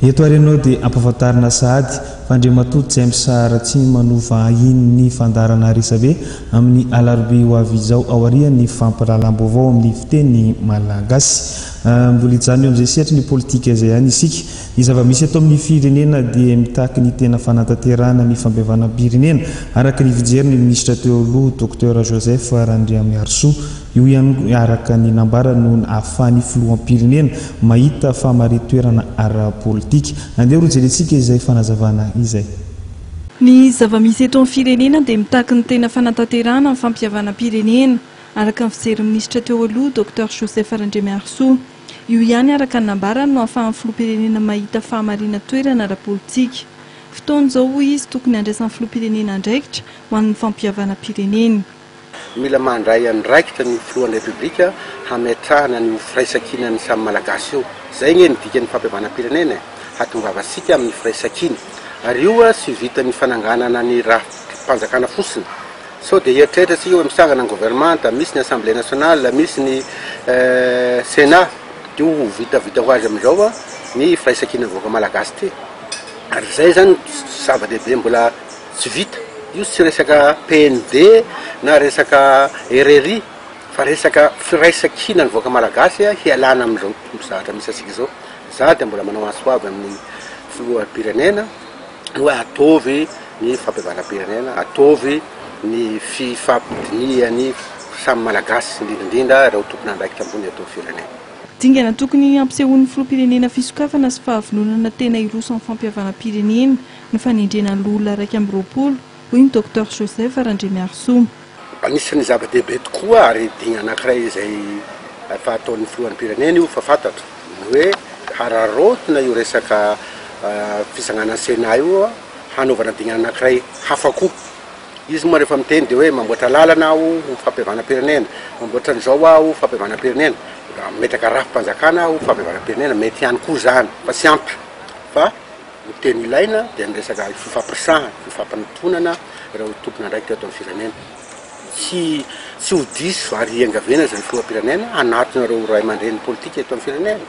eto arenao dia ampahafantarina sahady fandriamatoto tsy amsara tsy manova iny ny fandarana resabe amin'ny alarobia ho avy izao ao ariany fampirahalam-baovao amin'ny fiteny malagasy mbola hijanona eo amin'izay sehatra ny politika izay ihany isika ny zava-misy atao amin'ny firenena dia mitaky ny tena fanatanterahana ny fampihavanam-pirenena araka ny fijeriny ministra teo aloha docteur Joseph Randriamiarsoa io ihany araka ny nambara no ahafahan'ny filohampirenena mahita famaretoerana ara-politika andeha rojerentsika izay fanazavana izay. Ny zava-misy eto amin'ny firenena dia mitaky ny tena fanatanterahana amin'ny fampihavanam-pirenena araka ny fijery ministra teo aloha docteur Joseph Randriamiarsoa io ihany araka ny nambara no ahafahan'ny filohampirenena mahita fahamarina toerana ara-politika. Fotoana izao izy tokony andraisan'ny filohampirenena andraikitra ho an'ny fampihavanam-pirenena. Mila mandray andraikitra ny filohan'ny repoblika hametrahana ny firaisankina ny samy malagasy io. Zay ny dikan'ny fampihavanam-pirenena hatongovasika amin'ny firaisankina. Ary io sy vita ny fananganana ny raha mpanjakana fotsiny. So dia eritreritra sika hoe misangana ny gouvernemanta, misy ny assemblée nationale, misy ny sénat, io vita ho azy amin'izao ny firaisankina vahoaka malagasy ty. Ary zay zany zava-dehibe mbola tsy vita. Io tsy resaka PND na resaka RRI fa resaka firaisankina ny vahoaka malagasy hialana amin'izao zavatra misy asika izao. Za dia mbola manao aso avy amin'ny filoham-pirenena hoe ataovy ny fampihavanam-pirenena, ataovy ny fifampidiniany samy malagasy indrindra raha tompona andraikitra ambony atao firenena. Dingana tokony ampisehoan'ny filoham-pirenena fisokafana sy fahavononana tena iroso amin'ny fampihavanam-pirenena ny fanendrena l'olona 220 hoy ny docteur Joseph Randriamiarsoa. Anisan'ny zava-dehibe tokoa ary digna anankiray izay efa ataon'ny filoham-pirenena io fa fantatro hoe hararotina io resaka fisanganan'ny sénat io hanaovana digna anankiray hafa koa. Izy moa rehefa miteny dia hoe mamboatra lalana aho fampihavanam-pirenena, mamboatra an'izao aho fampihavanam-pirenena, metraka rafi-mpanjakana aho fampihavanam-pirenena, mety ihany koa zany fa tsy ampy. Fa ny teny ilaina dia ny resaka fifampiresahana, fifampanontonana raha ho tompona andraikitra eto amin'ny firenena. Tsy ho diso ary engavena zany filoham-pirenena anatinareo ray aman-dreny politika eto amin'ny firenena,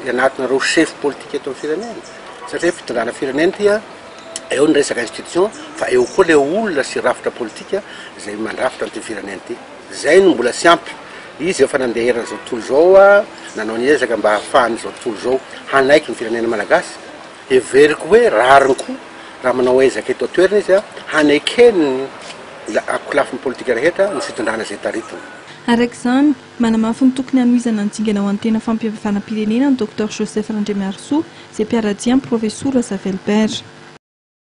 anatinareo chef politika eto amin'ny firenena. Satria fitondrana firenena tia eo ny resaka institution fa eo koa le olona sy rafitra politika izay mandrafitra an'ity firenena ity. Zay no mbola tsy ampy. Izy efa nandeha eran'izao tontolo izao nanao ny ezaka mba hahafahan'izao tontolo izao hanaiky ny firenena malagasy. Everiko hoe rariny koa raha manao ezaka eto toerana izy hanaikeny akolafin'ny politika rehetra ny fitondrana izay taritiny. Araka izany manamafy ny tokony hanohizana ny dingana ho an'ny tena fampihavanam-pirenena ny docteur Joseph Randriamiarsoa izay mpiara-dia amin'ny professeur Zavelbert.